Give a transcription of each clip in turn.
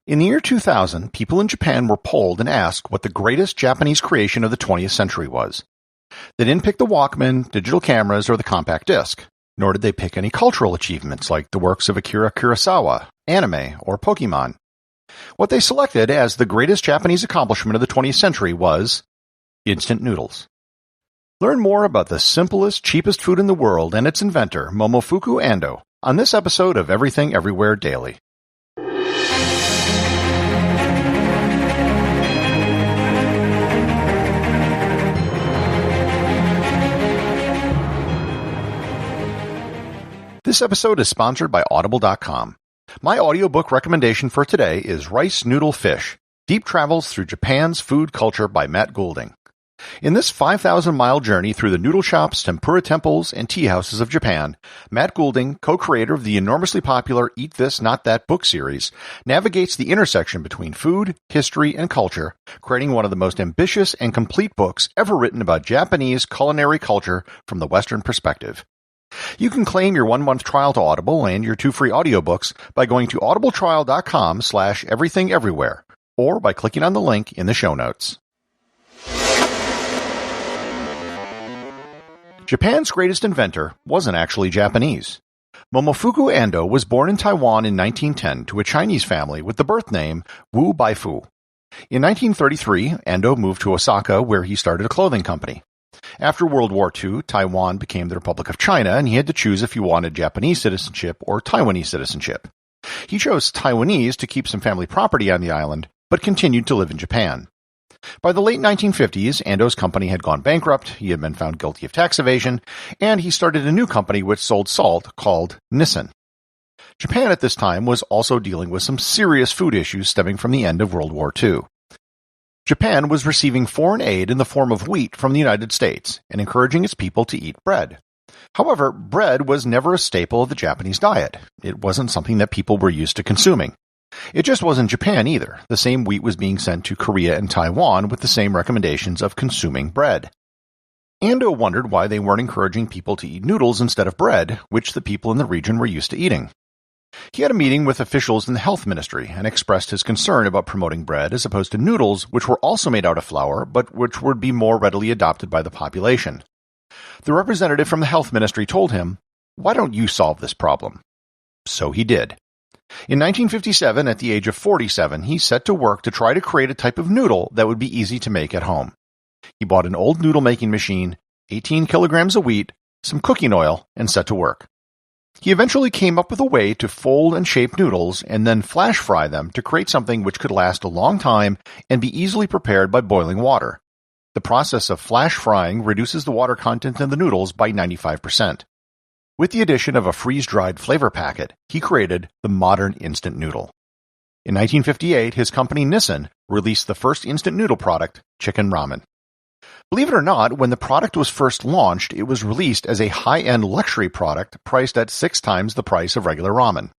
In the year 2000, people in Japan were polled and asked what the greatest Japanese creation of the 20th century was. They didn't pick the Walkman, digital cameras, or the compact disc, nor did they pick any cultural achievements like the works of Akira Kurosawa, anime, or Pokemon. What they selected as the greatest Japanese accomplishment of the 20th century was instant noodles. Learn more about the simplest, cheapest food in the world and its inventor, Momofuku Ando, on this episode of Everything Everywhere Daily. This episode is sponsored by Audible.com. My audiobook recommendation for today is Rice Noodle Fish, Deep Travels Through Japan's Food Culture by Matt Goulding. In this 5,000-mile journey through the noodle shops, tempura temples, and tea houses of Japan, Matt Goulding, co-creator of the enormously popular Eat This, Not That book series, navigates the intersection between food, history, and culture, creating one of the most ambitious and complete books ever written about Japanese culinary culture from the Western perspective. You can claim your 1-month trial to Audible and your 2 free audiobooks by going to audibletrial.com/everythingeverywhere or by clicking on the link in the show notes. Japan's greatest inventor wasn't actually Japanese. Momofuku Ando was born in Taiwan in 1910 to a Chinese family with the birth name Wu Baifu. In 1933, Ando moved to Osaka where he started a clothing company. After World War II, Taiwan became the Republic of China, and he had to choose if he wanted Japanese citizenship or Taiwanese citizenship. He chose Taiwanese to keep some family property on the island, but continued to live in Japan. By the late 1950s, Ando's company had gone bankrupt, he had been found guilty of tax evasion, and he started a new company which sold salt called Nissin. Japan at this time was also dealing with some serious food issues stemming from the end of World War II. Japan was receiving foreign aid in the form of wheat from the United States and encouraging its people to eat bread. However, bread was never a staple of the Japanese diet. It wasn't something that people were used to consuming. It just wasn't Japan either. The same wheat was being sent to Korea and Taiwan with the same recommendations of consuming bread. Ando wondered why they weren't encouraging people to eat noodles instead of bread, which the people in the region were used to eating. He had a meeting with officials in the health ministry and expressed his concern about promoting bread as opposed to noodles, which were also made out of flour, but which would be more readily adopted by the population. The representative from the health ministry told him, "Why don't you solve this problem?" So he did. In 1957, at the age of 47, he set to work to try to create a type of noodle that would be easy to make at home. He bought an old noodle-making machine, 18 kilograms of wheat, some cooking oil, and set to work. He eventually came up with a way to fold and shape noodles and then flash fry them to create something which could last a long time and be easily prepared by boiling water. The process of flash frying reduces the water content in the noodles by 95%. With the addition of a freeze-dried flavor packet, he created the modern instant noodle. In 1958, his company Nissin released the first instant noodle product, chicken ramen. Believe it or not, when the product was first launched, it was released as a high-end luxury product priced at 6 times the price of regular ramen.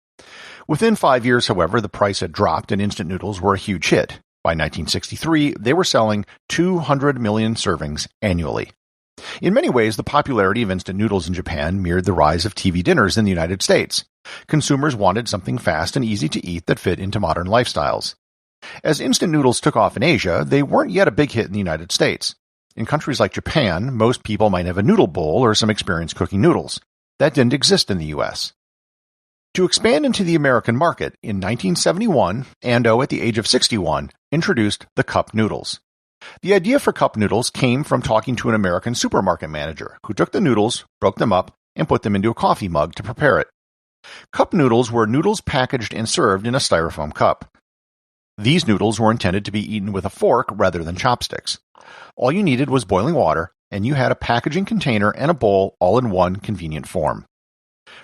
Within 5 years, however, the price had dropped and instant noodles were a huge hit. By 1963, they were selling 200 million servings annually. In many ways, the popularity of instant noodles in Japan mirrored the rise of TV dinners in the United States. Consumers wanted something fast and easy to eat that fit into modern lifestyles. As instant noodles took off in Asia, they weren't yet a big hit in the United States. In countries like Japan, most people might have a noodle bowl or some experience cooking noodles. That didn't exist in the U.S. To expand into the American market, in 1971, Ando, at the age of 61, introduced the cup noodles. The idea for cup noodles came from talking to an American supermarket manager who took the noodles, broke them up, and put them into a coffee mug to prepare it. Cup noodles were noodles packaged and served in a styrofoam cup. These noodles were intended to be eaten with a fork rather than chopsticks. All you needed was boiling water, and you had a packaging container and a bowl all in one convenient form.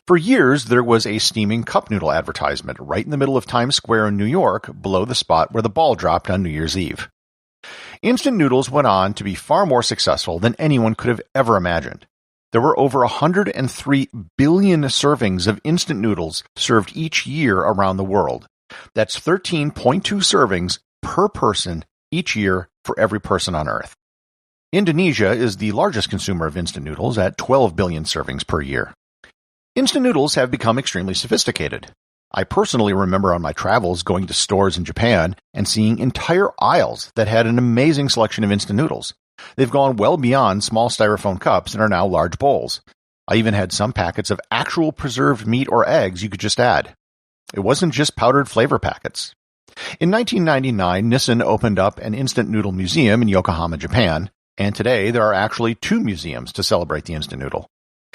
For years, there was a steaming cup noodle advertisement right in the middle of Times Square in New York, below the spot where the ball dropped on New Year's Eve. Instant noodles went on to be far more successful than anyone could have ever imagined. There were over 103 billion servings of instant noodles served each year around the world. That's 13.2 servings per person each year for every person on Earth. Indonesia is the largest consumer of instant noodles at 12 billion servings per year. Instant noodles have become extremely sophisticated. I personally remember on my travels going to stores in Japan and seeing entire aisles that had an amazing selection of instant noodles. They've gone well beyond small styrofoam cups and are now large bowls. I even had some packets of actual preserved meat or eggs you could just add. It wasn't just powdered flavor packets. In 1999, Nissin opened up an instant noodle museum in Yokohama, Japan, and today there are actually 2 museums to celebrate the instant noodle.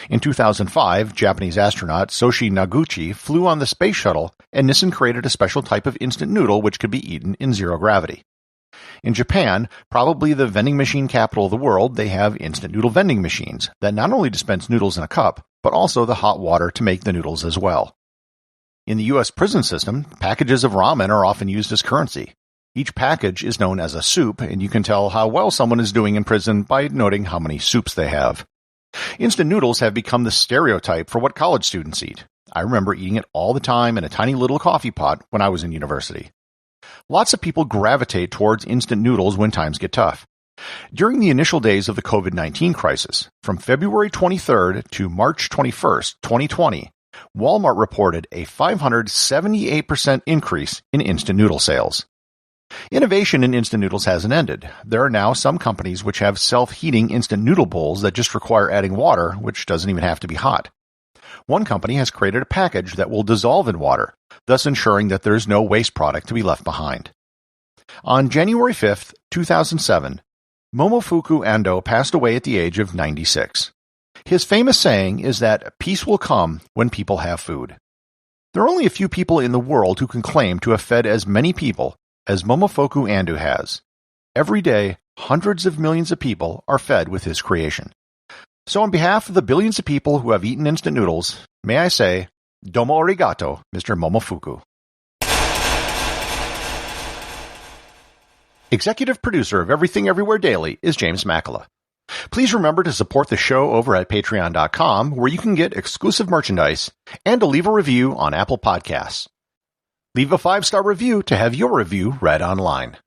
In 2005, Japanese astronaut Soshi Noguchi flew on the space shuttle, and Nissin created a special type of instant noodle which could be eaten in zero gravity. In Japan, probably the vending machine capital of the world, they have instant noodle vending machines that not only dispense noodles in a cup, but also the hot water to make the noodles as well. In the U.S. prison system, packages of ramen are often used as currency. Each package is known as a soup, and you can tell how well someone is doing in prison by noting how many soups they have. Instant noodles have become the stereotype for what college students eat. I remember eating it all the time in a tiny little coffee pot when I was in university. Lots of people gravitate towards instant noodles when times get tough. During the initial days of the COVID-19 crisis, from February 23rd to March 21st, 2020, Walmart reported a 578% increase in instant noodle sales. Innovation in instant noodles hasn't ended. There are now some companies which have self-heating instant noodle bowls that just require adding water, which doesn't even have to be hot. One company has created a package that will dissolve in water, thus ensuring that there is no waste product to be left behind. On January 5th, 2007, Momofuku Ando passed away at the age of 96. His famous saying is that peace will come when people have food. There are only a few people in the world who can claim to have fed as many people as Momofuku Ando has. Every day, hundreds of millions of people are fed with his creation. So on behalf of the billions of people who have eaten instant noodles, may I say, Domo Arigato, Mr. Momofuku. Executive producer of Everything Everywhere Daily is James Makala. Please remember to support the show over at patreon.com, where you can get exclusive merchandise, and to leave a review on Apple Podcasts. Leave a 5-star review to have your review read online.